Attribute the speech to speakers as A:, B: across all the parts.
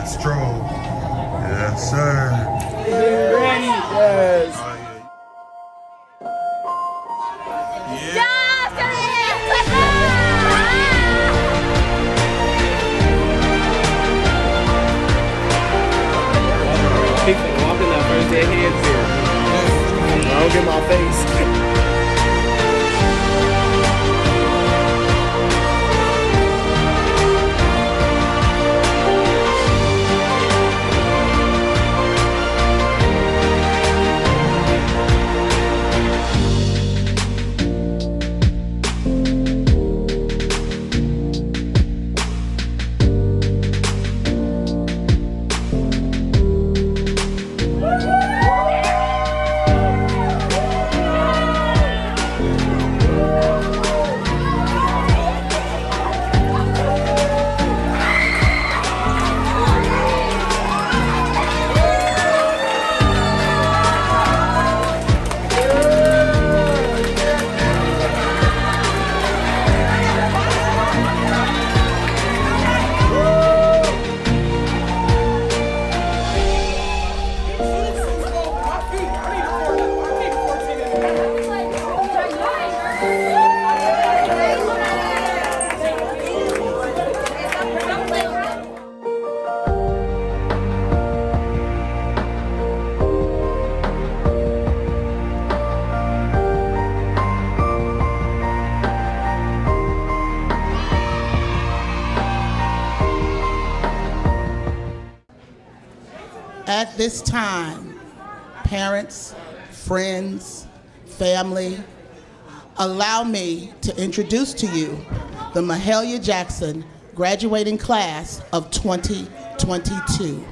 A: Stroll. Yes, sir.
B: Ready? Yes. People walking that first day hands here. I don't get my face.
C: At this time, parents, friends, family, allow me to introduce to you the Mahalia Jackson graduating class of 2022.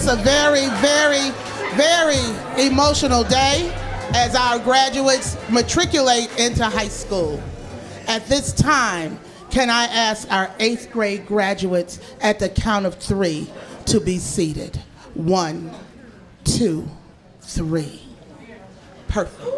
C: a very, very, very emotional day as our graduates matriculate into high school. At this time, can I ask our 8th grade graduates at the count of 3 to be seated? 1, 2, 3. Perfect.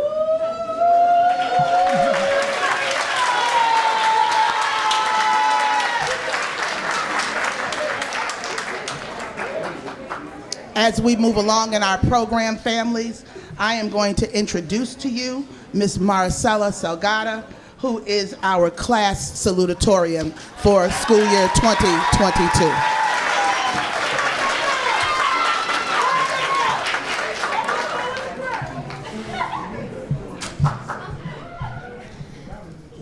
C: As we move along in our program families, I am going to introduce to you Ms. Maricela Salgado, who is our class salutatorian for school year 2022.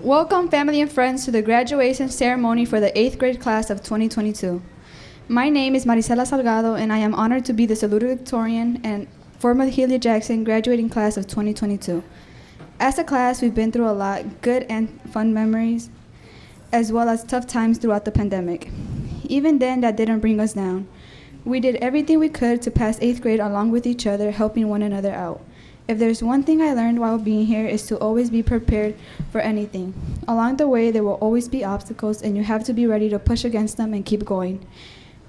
D: Welcome, family and friends, to the graduation ceremony for the 8th grade class of 2022. My name is Maricela Salgado, and I am honored to be the salutatorian and for Mahalia Jackson graduating class of 2022. As a class, we've been through a lot, good and fun memories, as well as tough times throughout the pandemic. Even then, that didn't bring us down. We did everything we could to pass 8th grade along with each other, helping one another out. If there's one thing I learned while being here is to always be prepared for anything. Along the way, there will always be obstacles, and you have to be ready to push against them and keep going.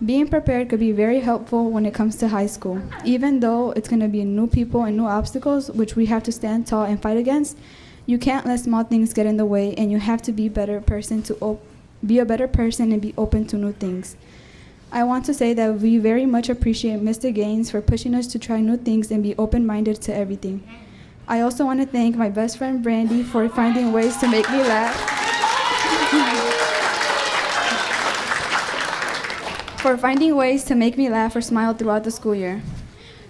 D: Being prepared could be very helpful when it comes to high school. Even though it's going to be new people and new obstacles, which we have to stand tall and fight against, you can't let small things get in the way, and you have to be a better person and be open to new things. I want to say that we very much appreciate Mr. Gaines for pushing us to try new things and be open-minded to everything. I also want to thank my best friend Brandy for finding ways to make me laugh. Or smile throughout the school year.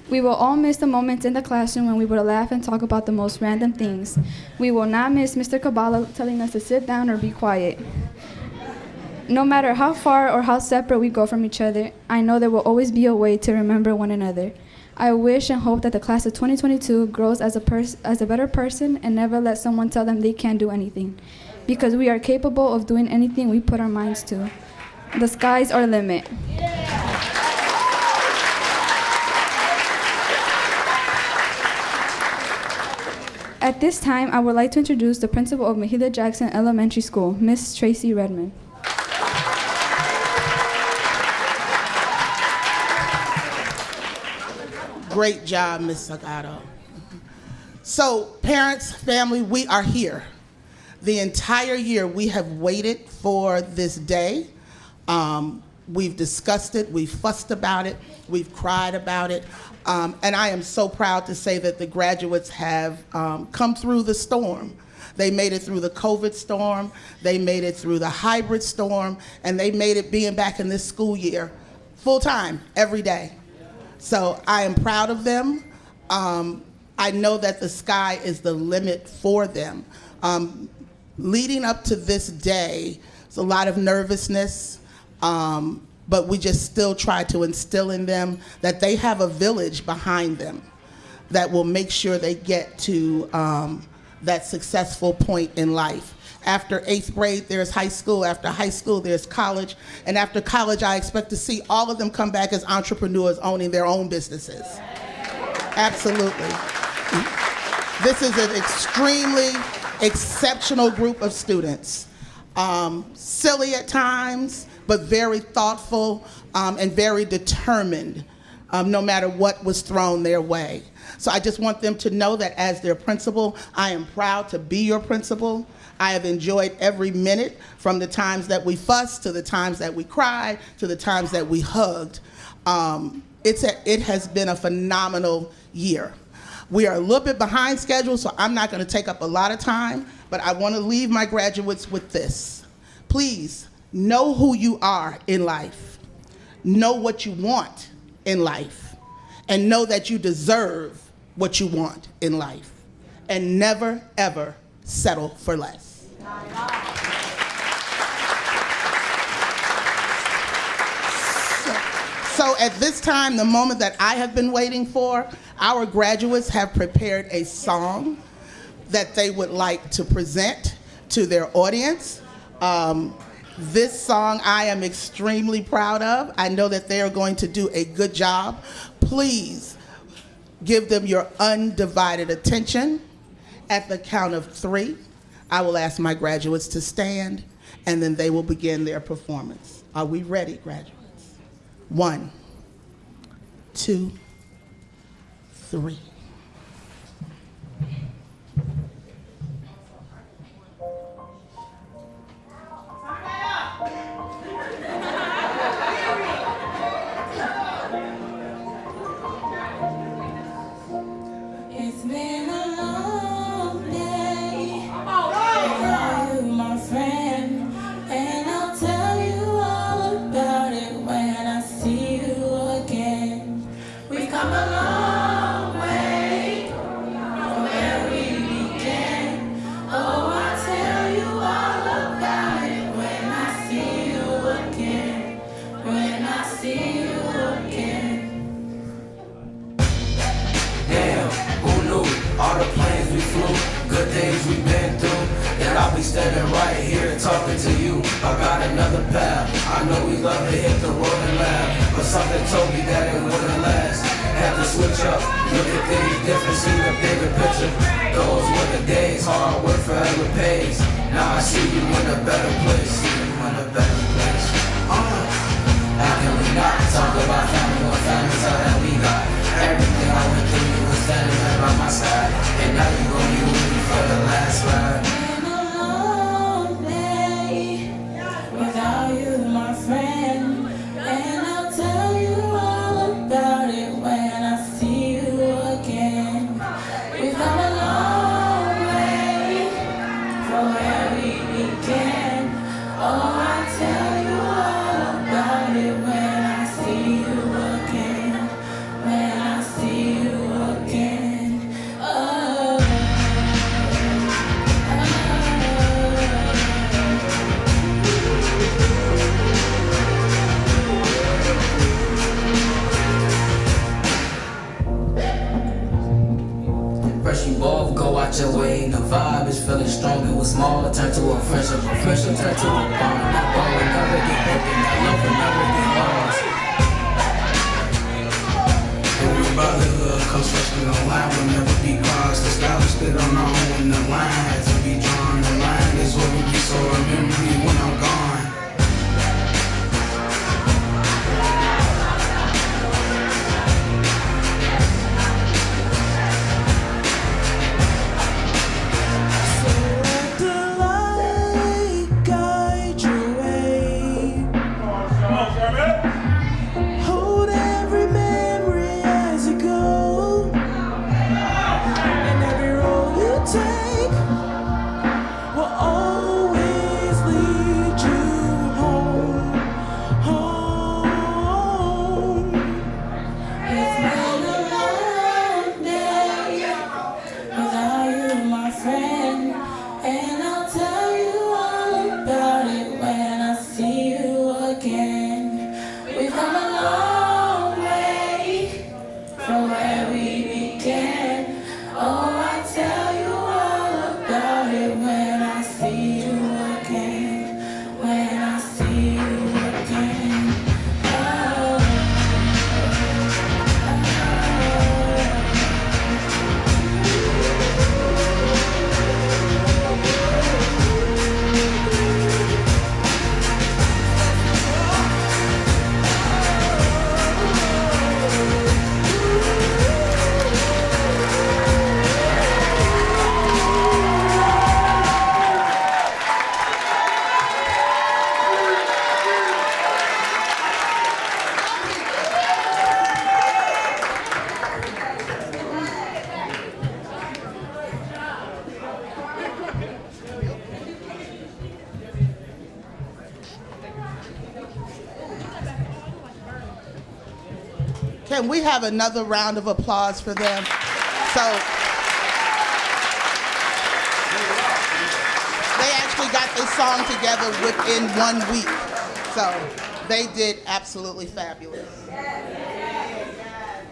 D: We will all miss the moments in the classroom when we would laugh and talk about the most random things. We will not miss Mr. Kabbalah telling us to sit down or be quiet. No matter how far or how separate we go from each other, I know there will always be a way to remember one another. I wish and hope that the class of 2022 grows as a better person and never let someone tell them they can't do anything, because we are capable of doing anything we put our minds to. The sky's our limit. At this time, I would like to introduce the principal of Mahalia Jackson Elementary School, Miss Tracy Redmond.
C: Great job, Ms. Salgado. So, parents, family, we are here. The entire year we have waited for this day. We've discussed it, we've fussed about it, we've cried about it, and I am so proud to say that the graduates have come through the storm. They made it through the COVID storm, they made it through the hybrid storm, and they made it being back in this school year full time, every day. So I am proud of them. I know that the sky is the limit for them. Leading up to this day, it's a lot of nervousness, but we just still try to instill in them that they have a village behind them that will make sure they get to that successful point in life. After 8th grade, there's high school. After high school, there's college. And after college, I expect to see all of them come back as entrepreneurs owning their own businesses. Absolutely. This is an extremely exceptional group of students. Silly at times, but very thoughtful and very determined, no matter what was thrown their way. So I just want them to know that as their principal, I am proud to be your principal. I have enjoyed every minute, from the times that we fussed, to the times that we cried, to the times that we hugged. It has been a phenomenal year. We are a little bit behind schedule, so I'm not going to take up a lot of time, but I want to leave my graduates with this. Please, know who you are in life. Know what you want in life. And know that you deserve what you want in life. And never, ever settle for less. So at this time, the moment that I have been waiting for, our graduates have prepared a song that they would like to present to their audience. This song I am extremely proud of. I know that they are going to do a good job. Please give them your undivided attention. At the count of 3, I will ask my graduates to stand, and then they will begin their performance. Are we ready, graduates? 1, 2, 3.
E: It's been a long day without you, my friend, and I'll tell you all about it when I see you again. We've come a long way from where we began. Oh, I'll tell you all about it when I see you again. When I see you again.
F: Damn, who knew? All the planes we flew, good things we've been through. And I'll be standing right here talking to you about another path. I know we love to hit the road and laugh, but something told me that it wouldn't last. Had to switch up, look at things different, see the bigger picture. Those were the days, hard work forever pays. Now I see you in a better place, see you in a better place. How can we not talk about family when family's all that we got? Everything I went through, you was standing right by my side, and now you gon' be with me for the last ride.
E: Been a long day without you, my friend, and I'll tell you all about it when I see you again. We've come a long way from where we began. Oh, I'll tell you all about it when I see you again. When I see you again. Oh.
F: Fresh you both, go out your way. The vibe is feeling strong. It was small, turn to a friendship turn to a bond. That bond will never get broken, that love will never get lost. The real brotherhood comes fresh to the line, will never be crossed. Established it on our own, the line had to be drawn. The line is what we be, so remember me when I'm gone.
E: Hold every memory as you go, and every road you take will always lead you home, home. It's been a long day without you, my friend, and I'll tell you all about it when I see you again. We've come a long way from where we began. Oh, I'll tell you all about it when I see you again. When I see you again. Oh.
C: Can we have another round of applause for them? So they actually got this song together within 1 week. So they did absolutely fabulous.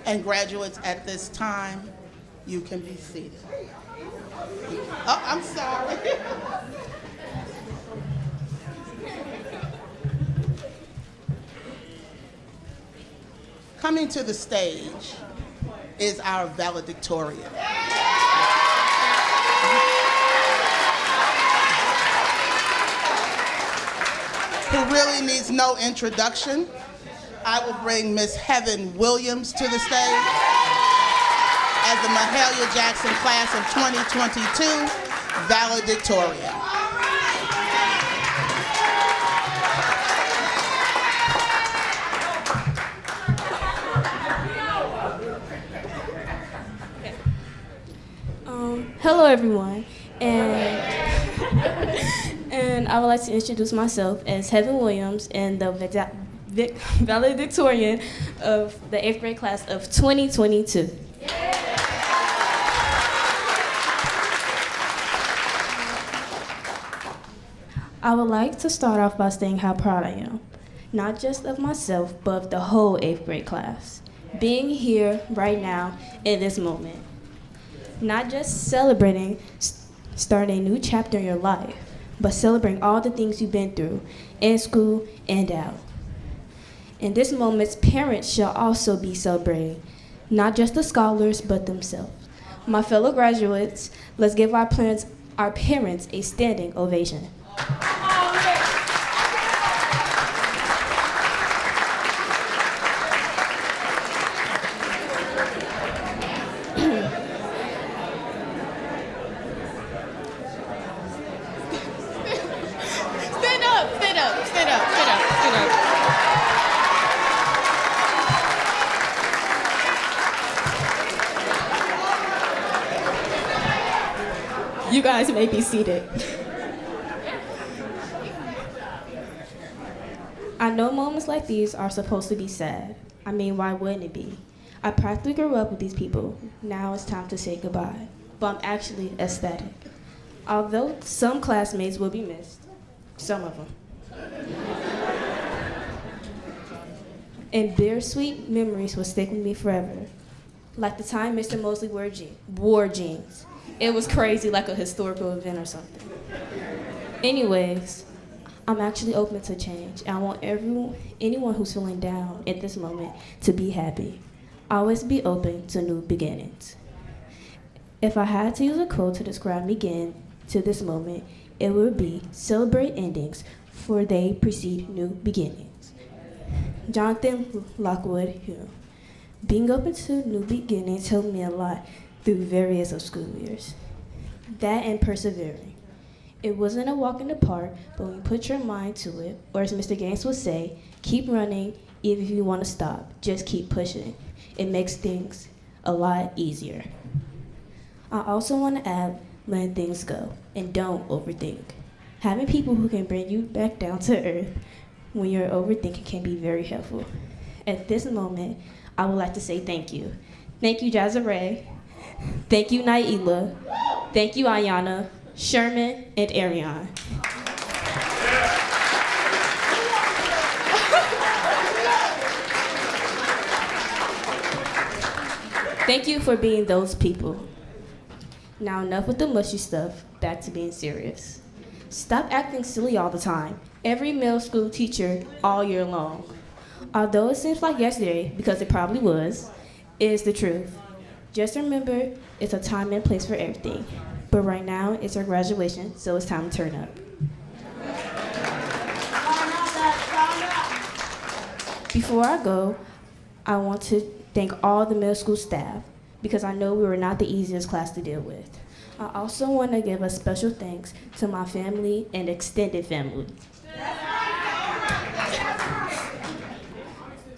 C: And graduates, at this time, you can be seated. Oh, I'm sorry. Coming to the stage is our valedictorian. Who really needs no introduction. I will bring Miss Heaven Williams to the stage as the Mahalia Jackson class of 2022 valedictorian.
E: Hello, everyone, and I would like to introduce myself as Heaven Williams and the valedictorian of the 8th grade class of 2022. I would like to start off by saying how proud I am, not just of myself, but of the whole 8th grade class. Being here right now in this moment. Not just celebrating starting a new chapter in your life, but celebrating all the things you've been through in school and out. In this moment, parents shall also be celebrating, not just the scholars, but themselves. My fellow graduates, let's give our parents a standing ovation. You guys may be seated. I know moments like these are supposed to be sad. I mean, why wouldn't it be? I practically grew up with these people. Now it's time to say goodbye. But I'm actually ecstatic. Although some classmates will be missed, some of them. And bittersweet memories will stick with me forever. Like the time Mr. Mosley wore jeans. It was crazy, like a historical event or something. Anyways, I'm actually open to change. I want anyone who's feeling down at this moment to be happy. Always be open to new beginnings. If I had to use a quote to describe me again to this moment, it would be, celebrate endings, for they precede new beginnings. Jonathan Lockwood Hume. Being open to new beginnings helped me a lot through various of school years. That and persevering. It wasn't a walk in the park, but when you put your mind to it, or as Mr. Gaines would say, keep running, even if you want to stop, just keep pushing. It makes things a lot easier. I also want to add, letting things go, and don't overthink. Having people who can bring you back down to earth when you're overthinking can be very helpful. At this moment, I would like to say thank you. Thank you, Jazare. Thank you, Naila. Thank you, Ayana, Sherman, and Ariane. Thank you for being those people. Now enough with the mushy stuff, back to being serious. Stop acting silly all the time. Every middle school teacher all year long. Although it seems like yesterday, because it probably was, it is the truth. Just remember, it's a time and place for everything. But right now, it's our graduation, so it's time to turn up. Before I go, I want to thank all the middle school staff, because I know we were not the easiest class to deal with. I also want to give a special thanks to my family and extended family.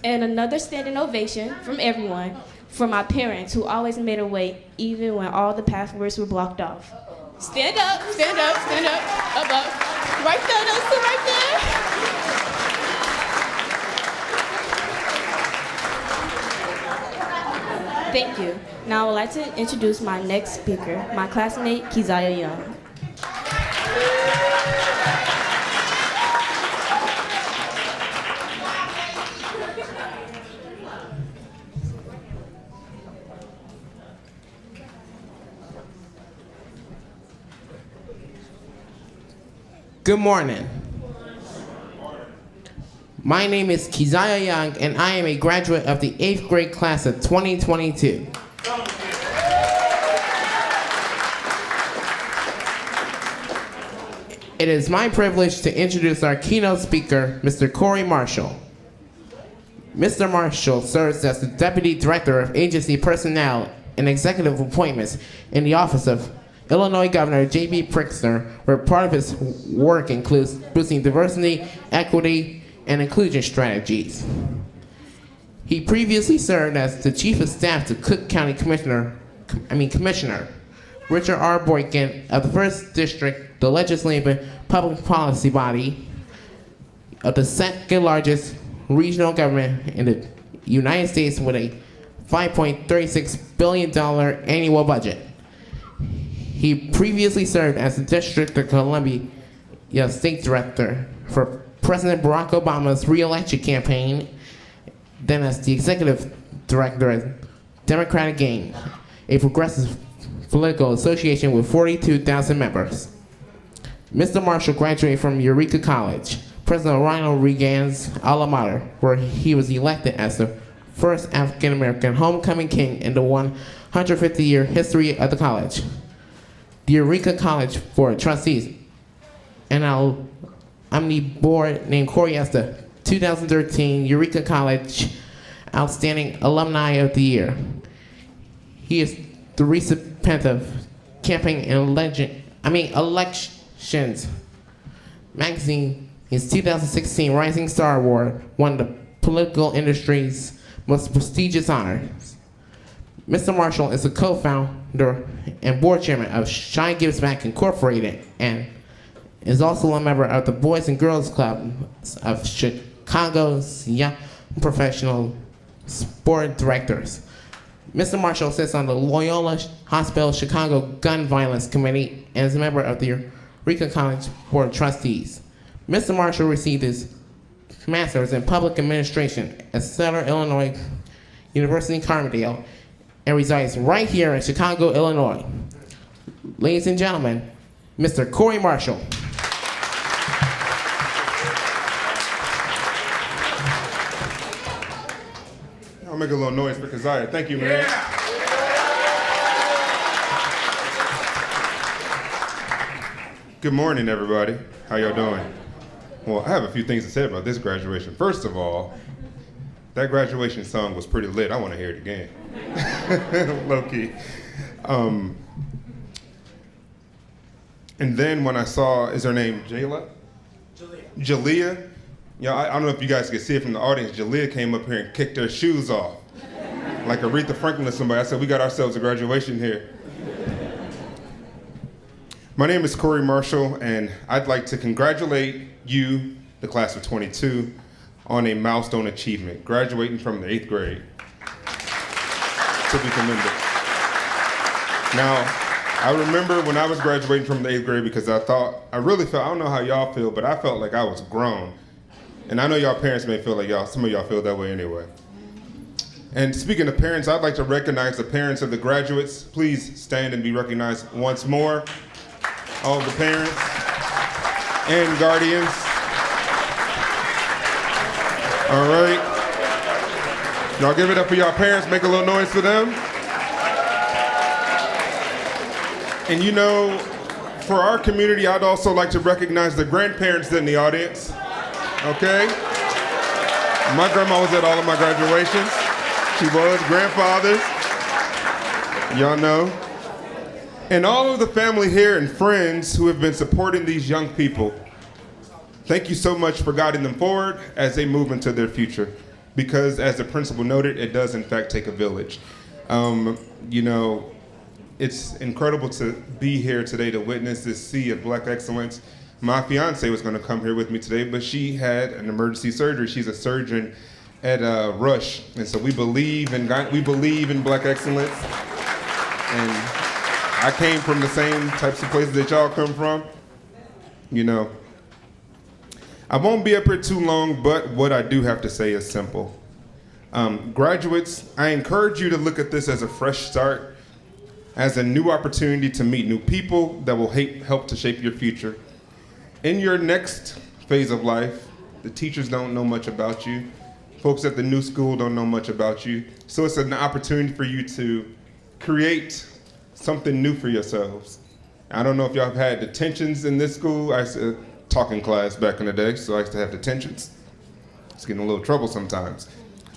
E: And another standing ovation from everyone, for my parents who always made a way even when all the passwords were blocked off. Stand up, stand up, stand up, up. Right there, those two right there. Thank you. Now I would like to introduce my next speaker, my classmate, Keziah Young.
B: Good morning. My name is Keziah Young, and I am a graduate of the 8th grade class of 2022. It is my privilege to introduce our keynote speaker, Mr. Corey Marshall. Mr. Marshall serves as the Deputy Director of Agency Personnel and Executive Appointments in the Office of Illinois Governor J.B. Pritzker, where part of his work includes boosting diversity, equity, and inclusion strategies. He previously served as the Chief of Staff to Cook County Commissioner Richard R. Boykin of the 1st District, the legislative public policy body of the second largest regional government in the United States with a $5.36 billion annual budget. He previously served as the District of Columbia State Director for President Barack Obama's re-election campaign, then as the Executive Director of Democratic Gain, a progressive political association with 42,000 members. Mr. Marshall graduated from Eureka College, President Ronald Reagan's alma mater, where he was elected as the first African-American homecoming king in the 150-year history of the college. The Eureka College Board of Trustees and our Omni Board named Corey as the 2013 Eureka College Outstanding Alumni of the Year. He is the recipient of Campaign and Elections magazine. His 2016 Rising Star Award, one of the political industry's most prestigious honors. Mr. Marshall is a co-founder and board chairman of Shy Gives Back Incorporated and is also a member of the Boys and Girls Club of Chicago's Young Professional Sport Directors. Mr. Marshall sits on the Loyola Hospital Chicago Gun Violence Committee and is a member of the Eureka College Board of Trustees. Mr. Marshall received his master's in public administration at Southern Illinois University Carbondale and resides right here in Chicago, Illinois. Ladies and gentlemen, Mr. Corey Marshall.
A: I'll make a little noise for Keziah. Thank you, man. Good morning, everybody. How y'all doing? Well, I have a few things to say about this graduation. First of all, that graduation song was pretty lit. I want to hear it again. Low-key. And then when I saw, is her name Jayla? Jalea. Yeah, I don't know if you guys can see it from the audience. Jalea came up here and kicked her shoes off. Like Aretha Franklin or somebody. I said, we got ourselves a graduation here. My name is Corey Marshall, and I'd like to congratulate you, the class of 22, on a milestone achievement, graduating from the 8th grade. To be commended. Now, I remember when I was graduating from the 8th grade because I really felt, I don't know how y'all feel, but I felt like I was grown. And I know y'all parents may feel like some of y'all feel that way anyway. And speaking of parents, I'd like to recognize the parents of the graduates. Please stand and be recognized once more. All the parents and guardians. All right. Y'all give it up for y'all parents. Make a little noise for them. And you know, for our community, I'd also like to recognize the grandparents in the audience. Okay? My grandma was at all of my graduations. She was. Grandfathers. Y'all know. And all of the family here and friends who have been supporting these young people. Thank you so much for guiding them forward as they move into their future. Because as the principal noted, it does in fact take a village. You know, it's incredible to be here today to witness this sea of Black excellence. My fiance was gonna come here with me today, but she had an emergency surgery. She's a surgeon at Rush. And so we believe in Black excellence. And I came from the same types of places that y'all come from. You know, I won't be up here too long, but what I do have to say is simple. Graduates, I encourage you to look at this as a fresh start, as a new opportunity to meet new people that will help to shape your future. In your next phase of life, The teachers don't know much about you. Folks at the new school don't know much about you. So it's an opportunity for you to create something new for yourselves. I don't know if y'all have had detentions in this school. I used to talk in class back in the day, so I used to have detentions. It's getting a little trouble sometimes.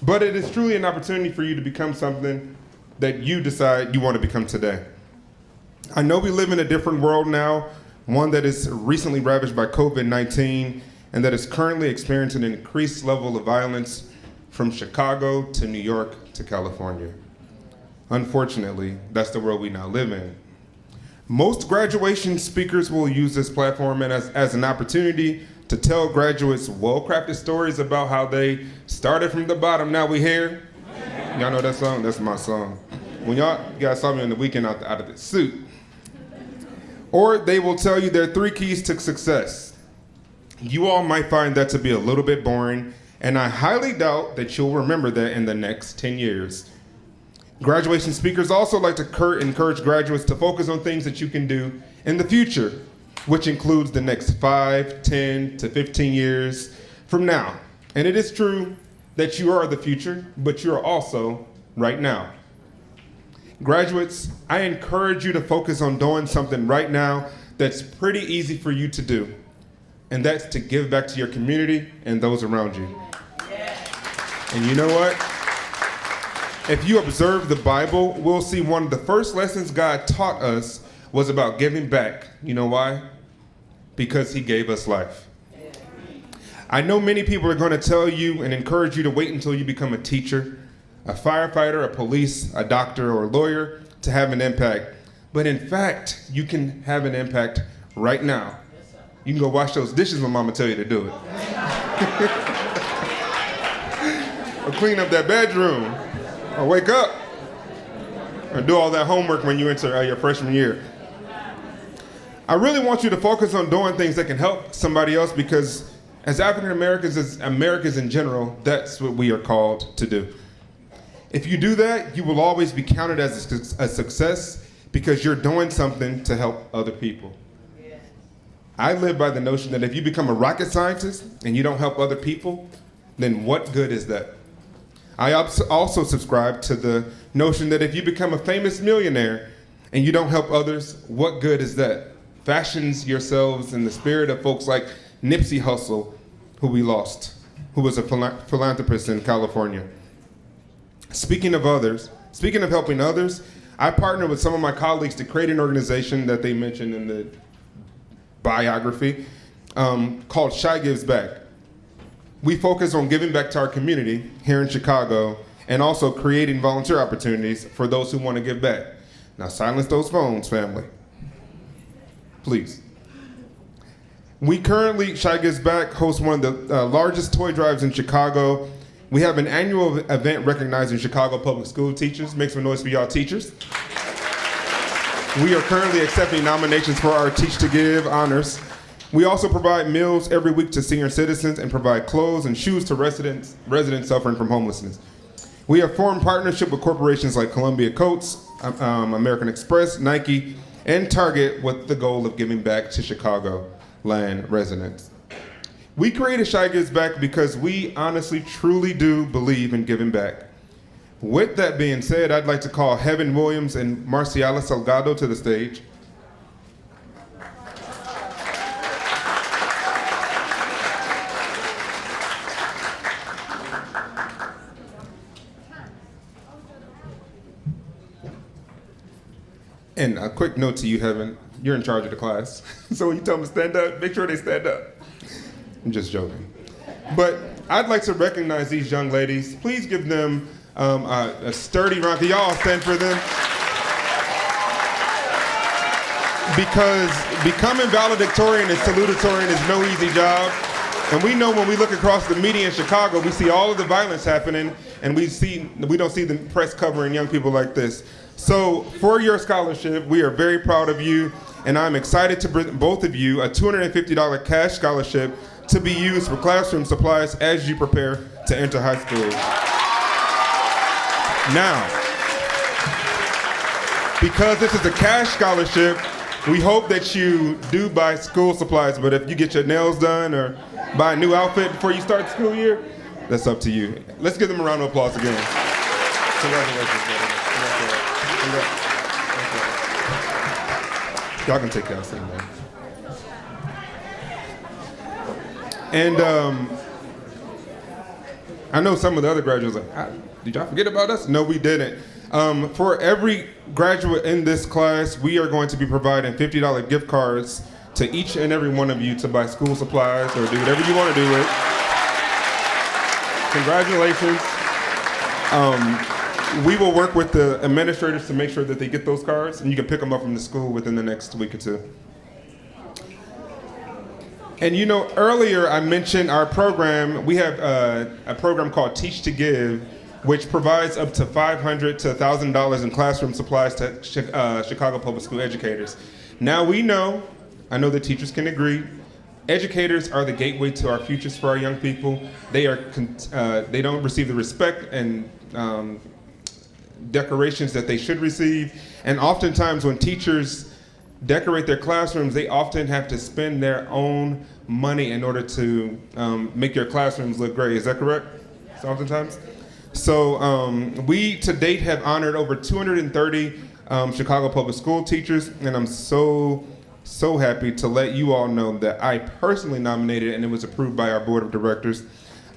A: But it is truly an opportunity for you to become something that you decide you want to become today. I know we live in a different world now, one that is recently ravaged by COVID-19 and that is currently experiencing an increased level of violence from Chicago to New York to California. Unfortunately, that's the world we now live in. Most graduation speakers will use this platform as an opportunity to tell graduates well-crafted stories about how they started from the bottom, now we here. Y'all know that song? That's my song. When y'all guys saw me on the weekend out of the suit. Or they will tell you their 3 keys to success. You all might find that to be a little bit boring, and I highly doubt that you'll remember that in the next 10 years. Graduation speakers also like to encourage graduates to focus on things that you can do in the future, which includes the next 5, 10 to 15 years from now. And it is true that you are the future, but you are also right now. Graduates, I encourage you to focus on doing something right now that's pretty easy for you to do, and that's to give back to your community and those around you. And you know what? If you observe the Bible, we'll see one of the first lessons God taught us was about giving back. You know why? Because he gave us life. I know many people are going to tell you and encourage you to wait until you become a teacher, a firefighter, a police, a doctor, or a lawyer to have an impact. But in fact, you can have an impact right now. You can go wash those dishes when mama tell you to do it. Or clean up that bedroom. Or wake up. Or do all that homework when you enter your freshman year. I really want you to focus on doing things that can help somebody else, because as African Americans, as Americans in general, that's what we are called to do. If you do that, you will always be counted as a success because you're doing something to help other people. I live by the notion that if you become a rocket scientist and you don't help other people, then what good is that? I also subscribe to the notion that if you become a famous millionaire and you don't help others, what good is that? Fashions yourselves in the spirit of folks like Nipsey Hussle, who we lost, who was a philanthropist in California. Speaking of helping others, I partnered with some of my colleagues to create an organization that they mentioned in the biography called Shy Gives Back. We focus on giving back to our community here in Chicago and also creating volunteer opportunities for those who want to give back. Now silence those phones, family. Please. We currently, Shy Gives Back, hosts one of the largest toy drives in Chicago. We have an annual event recognizing Chicago public school teachers. Make some noise for y'all teachers. We are currently accepting nominations for our Teach to Give honors. We also provide meals every week to senior citizens and provide clothes and shoes to residents suffering from homelessness. We have formed partnership with corporations like Columbia Coats, American Express, Nike, and Target with the goal of giving back to Chicagoland residents. We created Shy Gives Back because we honestly, truly do believe in giving back. With that being said, I'd like to call Heaven Williams and Marciala Salgado to the stage. And a quick note to you, Heaven, you're in charge of the class. So when you tell them to stand up, make sure they stand up. I'm just joking. But I'd like to recognize these young ladies. Please give them a sturdy round. Can y'all stand for them? Because becoming valedictorian and salutatorian is no easy job. And we know when we look across the media in Chicago, we see all of the violence happening, and we don't see the press covering young people like this. So for your scholarship, we are very proud of you, and I'm excited to bring both of you a $250 cash scholarship to be used for classroom supplies as you prepare to enter high school. Now, because this is a cash scholarship, we hope that you do buy school supplies, but if you get your nails done or buy a new outfit before you start the school year, that's up to you. Let's give them a round of applause again. Congratulations, brother. Congrats. Y'all can take that thing, man. And I know some of the other graduates are like, did y'all forget about us? No, we didn't. For every graduate in this class, we are going to be providing $50 gift cards to each and every one of you to buy school supplies or do whatever you want to do with. Congratulations. We will work with the administrators to make sure that they get those cards, and you can pick them up from the school within the next week or two. And you know, earlier I mentioned our program. We have a program called Teach to Give, which provides up to $500 to $1,000 in classroom supplies to Chicago Public School educators. Now we know, I know the teachers can agree, educators are the gateway to our futures for our young people. They don't receive the respect and decorations that they should receive. And oftentimes when teachers decorate their classrooms, they often have to spend their own money in order to make your classrooms look great. Is that correct? So oftentimes? So we to date have honored over 230 Chicago Public School teachers, and I'm so happy to let you all know that I personally nominated, and it was approved by our board of directors,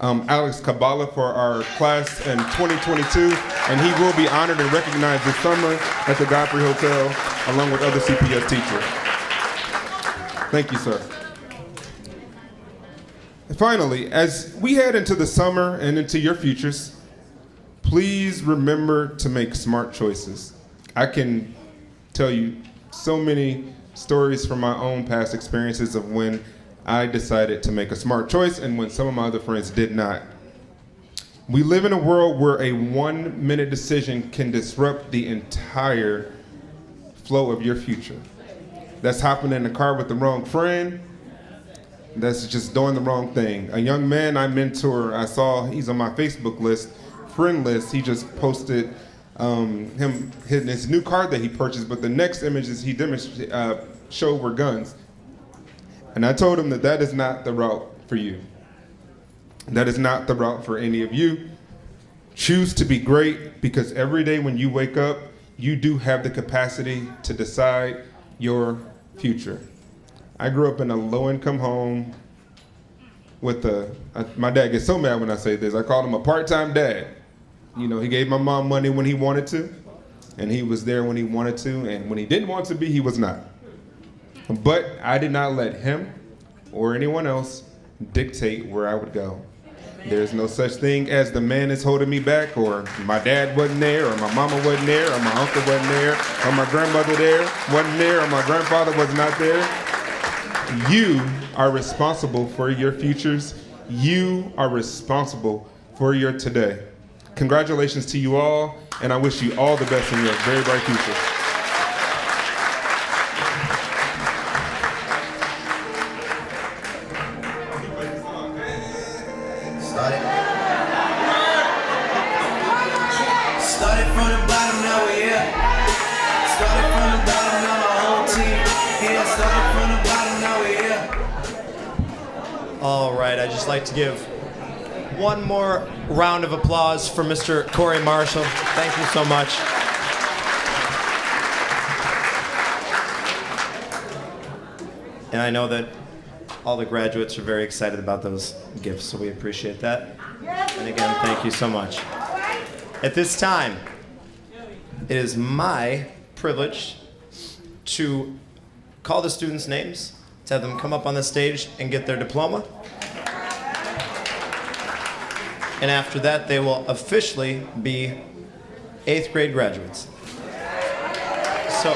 A: Alex Kabbalah for our class in 2022, and he will be honored and recognized this summer at the Godfrey Hotel along with other CPS teachers. Thank you, sir. And finally, as we head into the summer and into your futures, please remember to make smart choices. I can tell you so many stories from my own past experiences of when I decided to make a smart choice and when some of my other friends did not. We live in a world where a 1-minute decision can disrupt the entire flow of your future. That's hopping in the car with the wrong friend. That's just doing the wrong thing. A young man I mentor, I saw he's on my Facebook list, friend list. He just posted his new car that he purchased, but the next images he showed were guns. And I told him that is not the route for you. That is not the route for any of you. Choose to be great, because every day when you wake up, you do have the capacity to decide your future. I grew up in a low-income home with my dad gets so mad when I say this. I called him a part-time dad. You know, he gave my mom money when he wanted to, and he was there when he wanted to, and when he didn't want to be, he was not. But I did not let him or anyone else dictate where I would go. There's no such thing as the man is holding me back, or my dad wasn't there, or my mama wasn't there, or my uncle wasn't there, or my grandmother wasn't there, or my grandfather was not there. You are responsible for your futures. You are responsible for your today. Congratulations to you all, and I wish you all the best in your very bright future.
F: Started from the bottom, now we're here. Started from the bottom, now my whole team here. Started from the bottom, now we're here.
G: All right, I'd just like to give one more round of applause for Mr. Corey Marshall. Thank you so much. And I know that all the graduates are very excited about those gifts, so we appreciate that. And again, thank you so much. At this time, it is my privilege to call the students' names, to have them come up on the stage and get their diploma. And after that, they will officially be 8th grade graduates. So,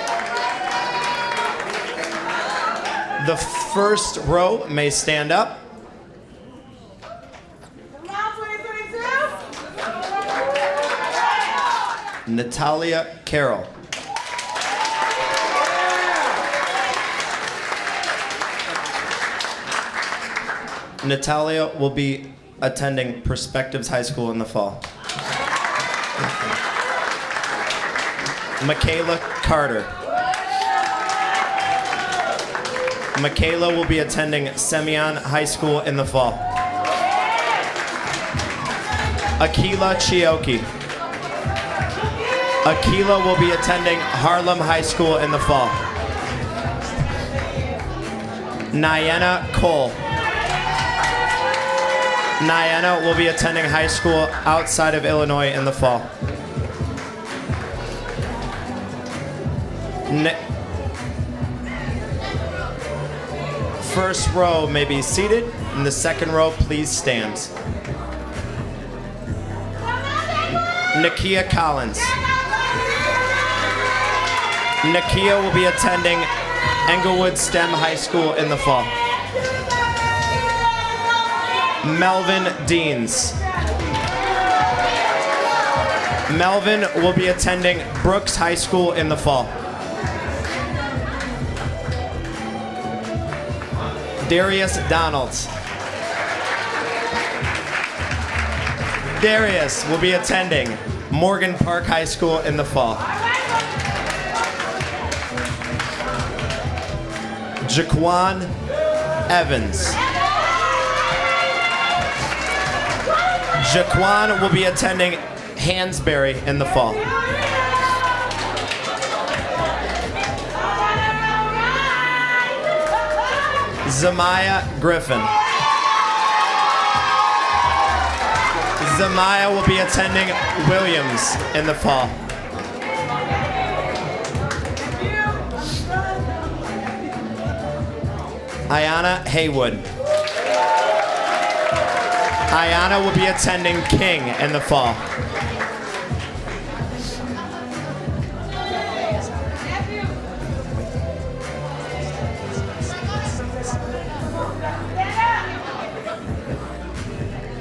G: the first row may stand up. Natalia Carroll. Natalia will be attending Perspectives High School in the fall. Michaela Carter. Michaela will be attending Semyon High School in the fall. Akila Chioki. Akila will be attending Harlem High School in the fall. Nyena Cole. Nyena will be attending high school outside of Illinois in the fall. First row may be seated. In the second row, please stand. Nakia Collins. Nakia will be attending Englewood STEM High School in the fall. Melvin Deans. Melvin will be attending Brooks High School in the fall. Darius Donalds. Darius will be attending Morgan Park High School in the fall. Jaquan Evans. Jaquan will be attending Hansberry in the fall. Zamaya Griffin. Zamaya will be attending Williams in the fall. Ayana Haywood. Ayana will be attending King in the fall.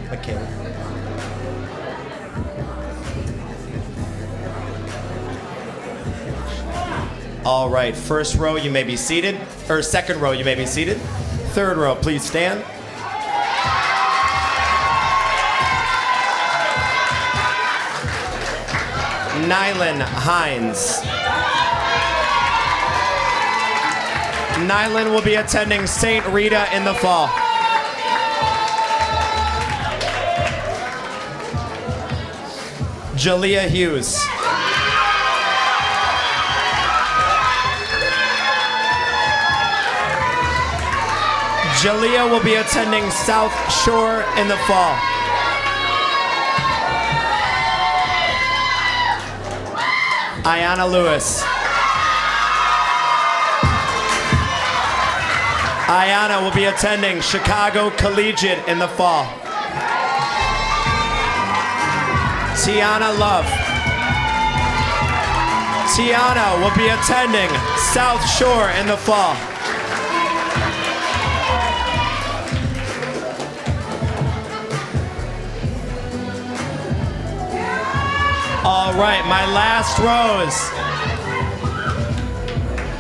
G: Okay. All right, first row you may be seated, or second row you may be seated. Third row, please stand. Nylan Hines. Nylan will be attending St. Rita in the fall. Jalea Hughes. Jalea will be attending South Shore in the fall. Ayana Lewis. Ayana will be attending Chicago Collegiate in the fall. Tiana Love. Tiana will be attending South Shore in the fall. All right, my last rows.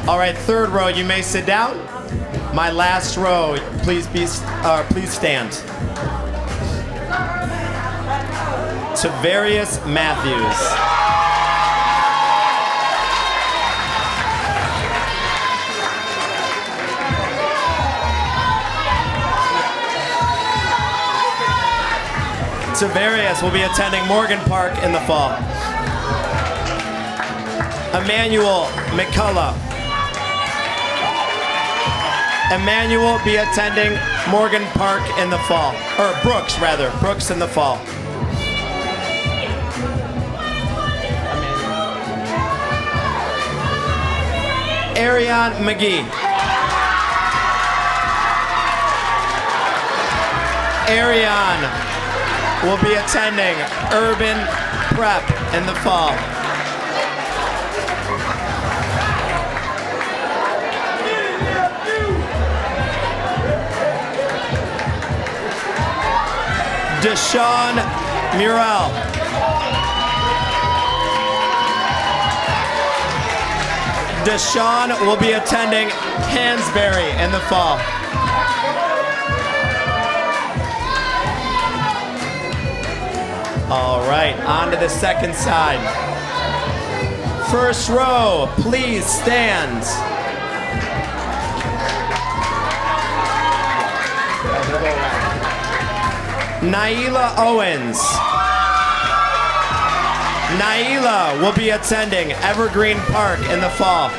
G: All right, third row, you may sit down. My last row, please stand. Tavarius Matthews. Tavarius will be attending Morgan Park in the fall. Emmanuel McCullough. Emmanuel will be attending Morgan Park in the fall. Or Brooks, rather. Brooks in the fall. Ariane McGee. Ariane will be attending Urban Prep in the fall. Deshaun Murrell. Deshaun will be attending Hansberry in the fall. All right, on to the second side. First row, please stand. Naila Owens. Naila will be attending Evergreen Park in the fall.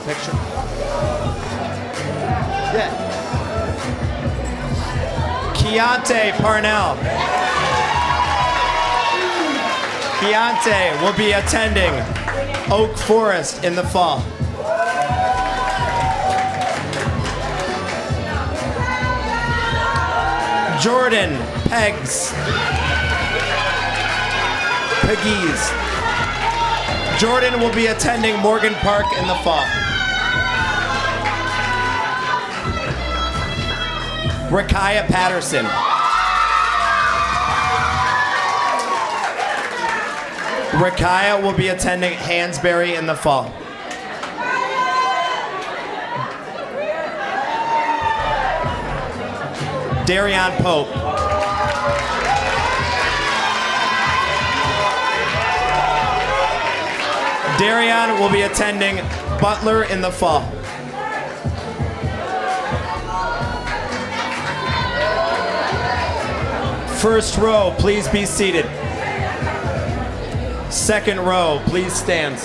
G: Picture. Yeah. Keontae Parnell. Keontae will be attending Oak Forest in the fall. Jordan Peggs. Jordan will be attending Morgan Park in the fall. Rakaya Patterson. Rakaya will be attending Hansberry in the fall. Darion Pope. Darion will be attending Butler in the fall. First row, please be seated. Second row, please stand.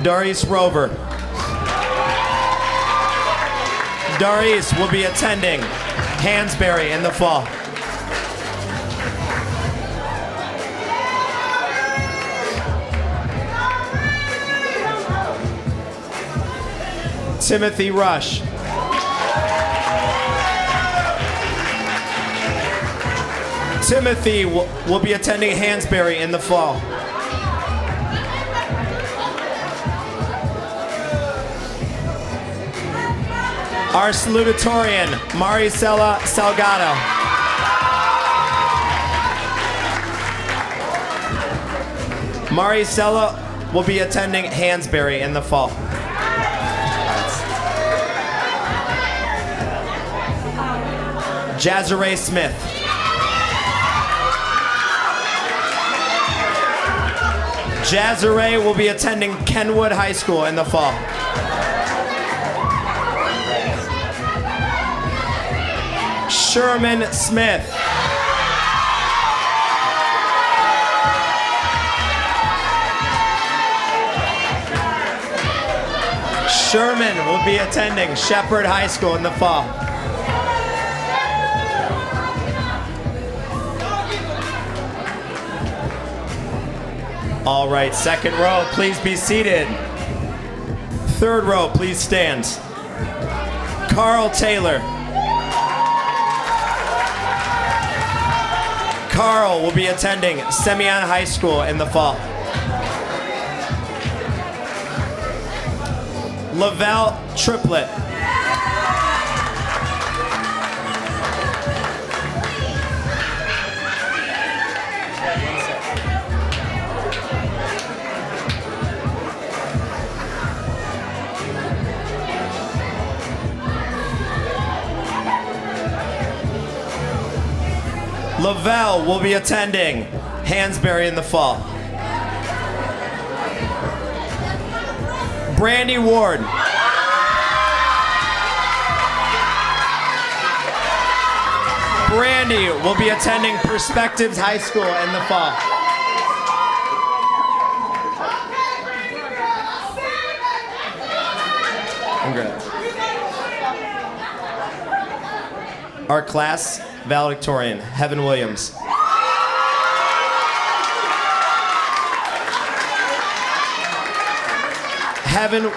G: Darius Rover. Darius will be attending Hansberry in the fall. Timothy Rush. Timothy will be attending Hansberry in the fall. Our salutatorian, Maricela Salgado. Maricela will be attending Hansberry in the fall. Jazzaray Smith. Jazzaray will be attending Kenwood High School in the fall. Sherman Smith. Sherman will be attending Shepherd High School in the fall. All right, second row, please be seated. Third row, please stand. Carl Taylor. Carl will be attending Semyon High School in the fall. Lavelle Triplett. Lavelle will be attending Hansberry in the fall. Brandy Ward. Brandy will be attending Perspectives High School in the fall. Congrats. Our class valedictorian, Heaven Williams. Heaven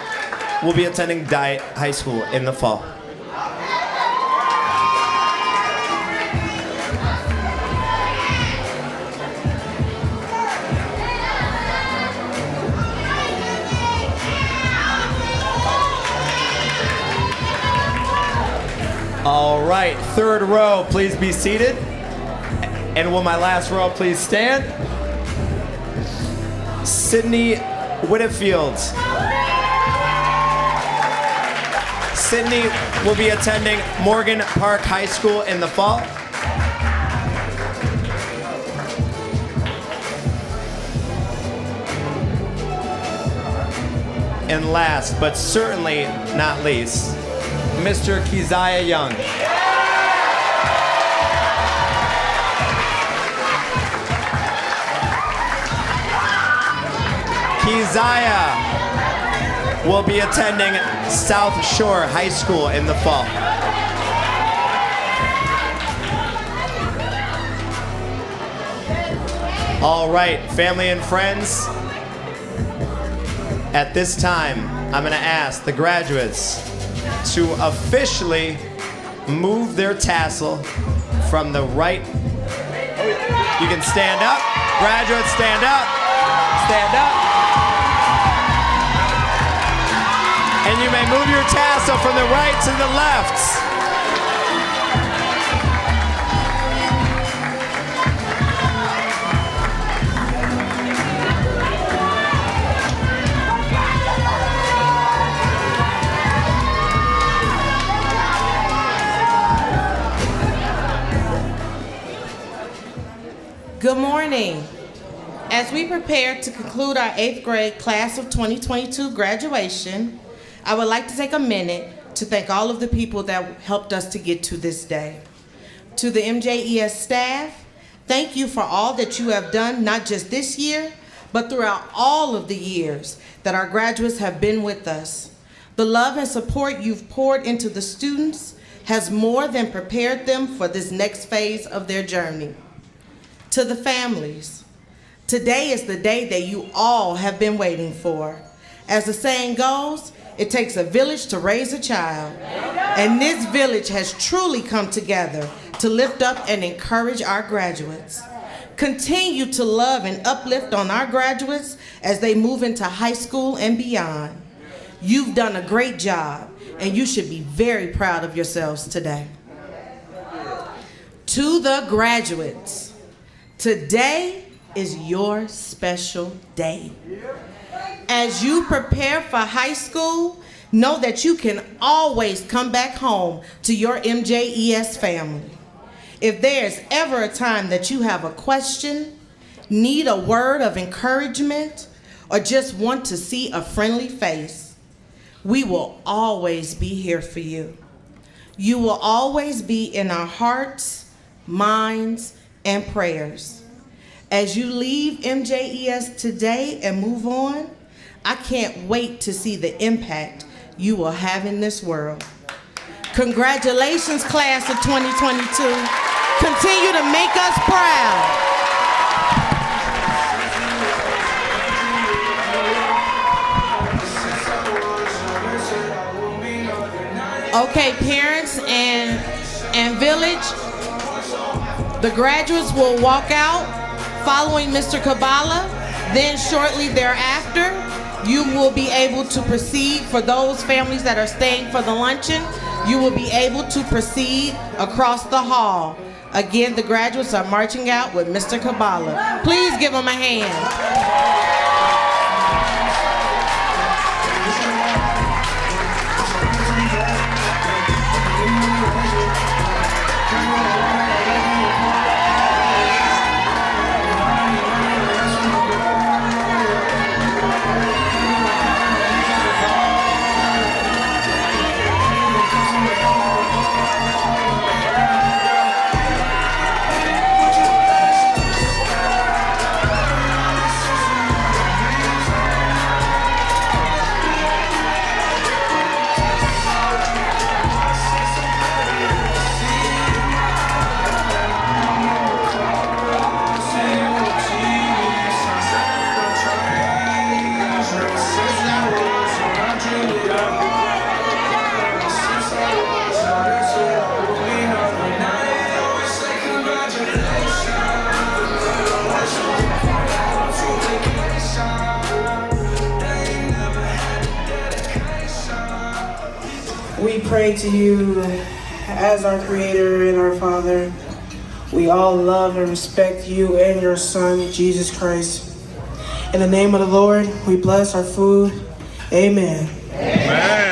G: will be attending Diet High School in the fall. All right, third row, please be seated. And will my last row please stand? Sydney Whitfield. Sydney will be attending Morgan Park High School in the fall. And last, but certainly not least, Mr. Keziah Young. Keziah will be attending South Shore High School in the fall. All right, family and friends, at this time, I'm gonna ask the graduates to officially move their tassel from the right. You can stand up. Graduates, stand up. Stand up. And you may move your tassel from the right to the left.
H: Good morning. As we prepare to conclude our 8th grade class of 2022 graduation, I would like to take a minute to thank all of the people that helped us to get to this day. To the MJES staff, thank you for all that you have done, not just this year, but throughout all of the years that our graduates have been with us. The love and support you've poured into the students has more than prepared them for this next phase of their journey. To the families, today is the day that you all have been waiting for. As the saying goes, it takes a village to raise a child. And this village has truly come together to lift up and encourage our graduates. Continue to love and uplift on our graduates as they move into high school and beyond. You've done a great job, and you should be very proud of yourselves today. To the graduates, today is your special day. As you prepare for high school, know that you can always come back home to your MJES family. If there's ever a time that you have a question, need a word of encouragement, or just want to see a friendly face, we will always be here for you. You will always be in our hearts, minds, and prayers. As you leave MJES today and move on, I can't wait to see the impact you will have in this world. Congratulations, class of 2022. Continue to make us proud. Okay, parents and village, the graduates will walk out following Mr. Kabala. Then shortly thereafter, you will be able to proceed. For those families that are staying for the luncheon, you will be able to proceed across the hall. Again, the graduates are marching out with Mr. Kabala. Please give them a hand.
I: We pray to you as our Creator and our Father. We all love and respect you and your Son, Jesus Christ. In the name of the Lord, we bless our food. Amen.
A: Amen.